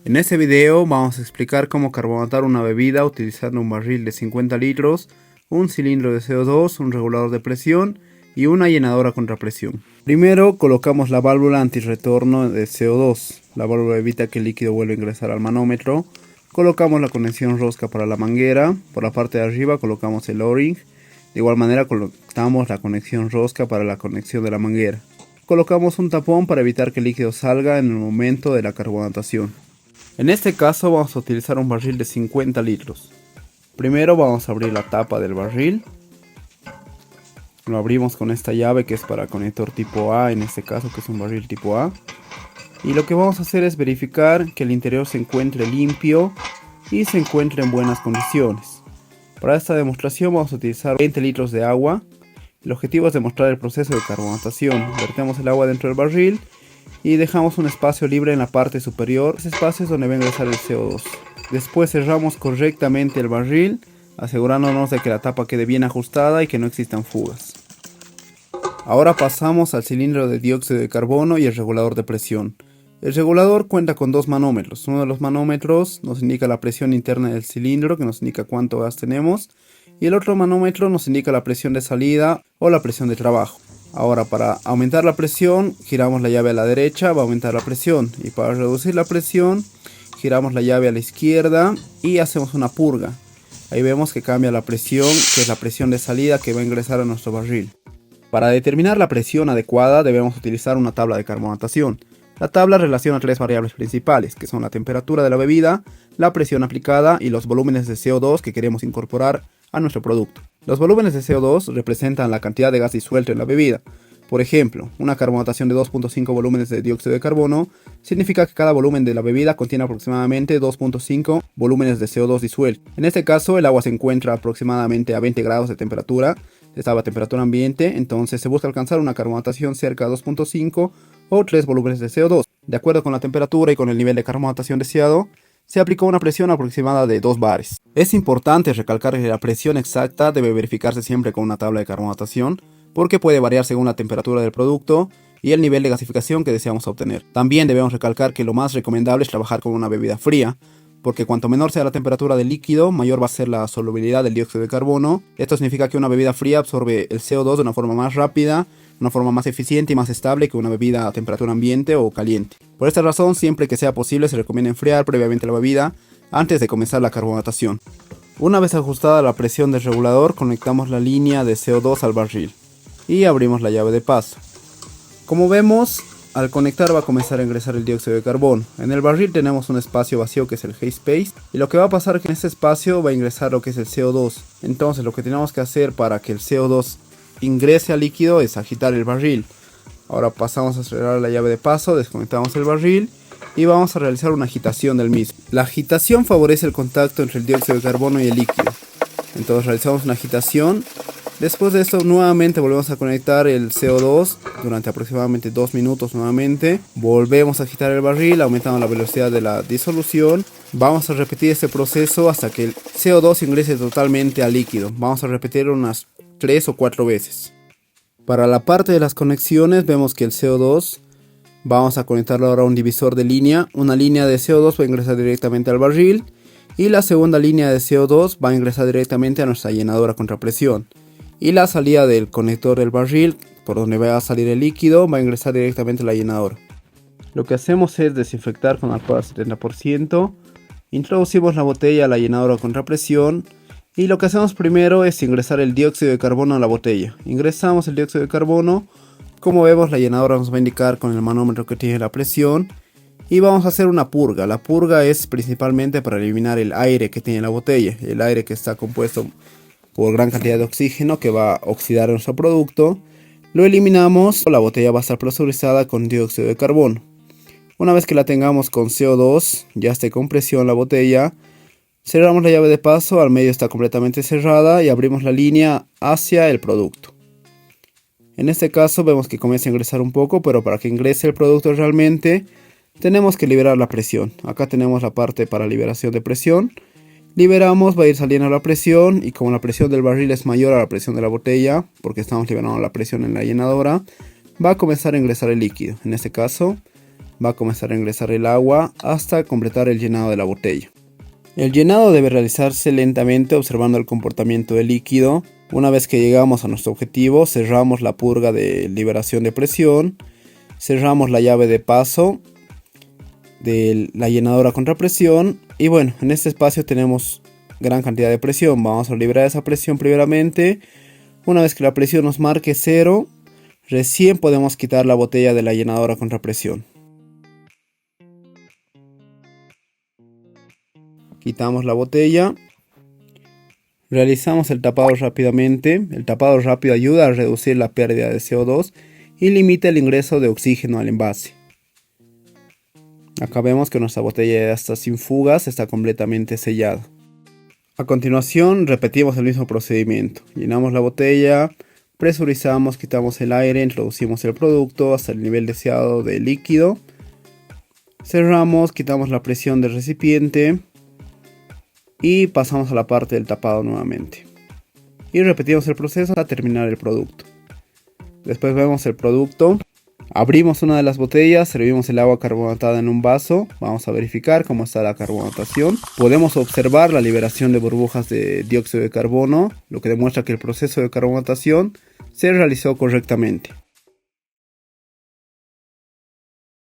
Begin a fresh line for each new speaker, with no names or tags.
En este video vamos a explicar cómo carbonatar una bebida utilizando un barril de 50 litros, un cilindro de CO2, un regulador de presión y una llenadora contra presión. Primero colocamos la válvula antirretorno de CO2. La válvula evita que el líquido vuelva a ingresar al manómetro. Colocamos la conexión rosca para la manguera. Por la parte de arriba colocamos el O-ring. De igual manera colocamos la conexión rosca para la conexión de la manguera. Colocamos un tapón para evitar que el líquido salga en el momento de la carbonatación. En este caso vamos a utilizar un barril de 50 litros. Primero vamos a abrir la tapa del barril. Lo abrimos con esta llave que es para conector tipo A, en este caso que es un barril tipo A. Y lo que vamos a hacer es verificar que el interior se encuentre limpio y se encuentre en buenas condiciones. Para esta demostración vamos a utilizar 20 litros de agua. El objetivo es demostrar el proceso de carbonatación. Vertemos el agua dentro del barril y dejamos un espacio libre en la parte superior. Ese espacio es donde va a ingresar el CO2. Después cerramos correctamente el barril, asegurándonos de que la tapa quede bien ajustada y que no existan fugas. Ahora pasamos al cilindro de dióxido de carbono y el regulador de presión. El regulador cuenta con dos manómetros. Uno de los manómetros nos indica la presión interna del cilindro, que nos indica cuánto gas tenemos, y el otro manómetro nos indica la presión de salida o la presión de trabajo. Ahora, para aumentar la presión, giramos la llave a la derecha, va a aumentar la presión, y para reducir la presión, giramos la llave a la izquierda y hacemos una purga. Ahí vemos que cambia la presión, que es la presión de salida que va a ingresar a nuestro barril. Para determinar la presión adecuada debemos utilizar una tabla de carbonatación. La tabla relaciona tres variables principales, que son la temperatura de la bebida, la presión aplicada y los volúmenes de CO2 que queremos incorporar a nuestro producto. Los volúmenes de CO2 representan la cantidad de gas disuelto en la bebida. Por ejemplo, una carbonatación de 2.5 volúmenes de dióxido de carbono significa que cada volumen de la bebida contiene aproximadamente 2.5 volúmenes de CO2 disuelto. En este caso, el agua se encuentra aproximadamente a 20 grados de temperatura, estaba a temperatura ambiente, entonces se busca alcanzar una carbonatación cerca de 2.5 o 3 volúmenes de CO2. De acuerdo con la temperatura y con el nivel de carbonatación deseado, se aplicó una presión aproximada de 2 bares. Es importante recalcar que la presión exacta debe verificarse siempre con una tabla de carbonatación, porque puede variar según la temperatura del producto y el nivel de gasificación que deseamos obtener. También debemos recalcar que lo más recomendable es trabajar con una bebida fría, porque cuanto menor sea la temperatura del líquido, mayor va a ser la solubilidad del dióxido de carbono. Esto significa que una bebida fría absorbe el CO2 de una forma más rápida, una forma más eficiente y más estable que una bebida a temperatura ambiente o caliente. Por esta razón, siempre que sea posible se recomienda enfriar previamente la bebida antes de comenzar la carbonatación. Una vez ajustada la presión del regulador, conectamos la línea de CO2 al barril y abrimos la llave de paso. Como vemos, al conectar va a comenzar a ingresar el dióxido de carbono. En el barril tenemos un espacio vacío que es el headspace, y lo que va a pasar es que en este espacio va a ingresar lo que es el CO2. Entonces lo que tenemos que hacer para que el CO2 ingrese al líquido es agitar el barril. Ahora pasamos a cerrar la llave de paso, desconectamos el barril y vamos a realizar una agitación del mismo. La agitación favorece el contacto entre el dióxido de carbono y el líquido. Entonces realizamos una agitación. Después de esto nuevamente volvemos a conectar el CO2 durante aproximadamente 2 minutos nuevamente. Volvemos a agitar el barril, aumentando la velocidad de la disolución. Vamos a repetir este proceso hasta que el CO2 ingrese totalmente al líquido. Vamos a repetirlo unas 3 o 4 veces. Para la parte de las conexiones vemos que el CO2 vamos a conectarlo ahora a un divisor de línea. Una línea de CO2 va a ingresar directamente al barril y la segunda línea de CO2 va a ingresar directamente a nuestra llenadora contra presión. Y la salida del conector del barril, por donde va a salir el líquido, va a ingresar directamente a la llenadora. Lo que hacemos es desinfectar con alcohol al 70%. Introducimos la botella a la llenadora contra presión. Y lo que hacemos primero es ingresar el dióxido de carbono a la botella. Ingresamos el dióxido de carbono. Como vemos, la llenadora nos va a indicar con el manómetro que tiene la presión. Y vamos a hacer una purga. La purga es principalmente para eliminar el aire que tiene la botella. El aire que está compuesto por gran cantidad de oxígeno que va a oxidar nuestro producto. Lo eliminamos, la botella va a estar presurizada con dióxido de carbono. Una vez que la tengamos con CO2, ya esté con presión la botella, cerramos la llave de paso, al medio está completamente cerrada y abrimos la línea hacia el producto. En este caso vemos que comienza a ingresar un poco, pero para que ingrese el producto realmente tenemos que liberar la presión. Acá tenemos la parte para liberación de presión. Liberamos, va a ir saliendo la presión y como la presión del barril es mayor a la presión de la botella, porque estamos liberando la presión en la llenadora, va a comenzar a ingresar el líquido. En este caso, Va a comenzar a ingresar el agua hasta completar el llenado de la botella. El llenado debe realizarse lentamente observando el comportamiento del líquido. Una vez que llegamos a nuestro objetivo, cerramos la purga de liberación de presión, cerramos la llave de paso de la llenadora contra presión y bueno, en este espacio tenemos gran cantidad de presión. Vamos a liberar esa presión primeramente. Una vez que la presión nos marque 0, recién podemos quitar la botella de la llenadora contra presión. Quitamos la botella, realizamos el tapado rápidamente. El tapado rápido ayuda a reducir la pérdida de CO2 y limita el ingreso de oxígeno al envase. Acá vemos que nuestra botella ya está sin fugas, está completamente sellada. A continuación repetimos el mismo procedimiento. Llenamos la botella, presurizamos, quitamos el aire, introducimos el producto hasta el nivel deseado de líquido. Cerramos, quitamos la presión del recipiente. Y pasamos a la parte del tapado nuevamente. Y repetimos el proceso hasta terminar el producto. Después vemos el producto. Abrimos una de las botellas, servimos el agua carbonatada en un vaso. Vamos a verificar cómo está la carbonatación. Podemos observar la liberación de burbujas de dióxido de carbono, lo que demuestra que el proceso de carbonatación se realizó correctamente.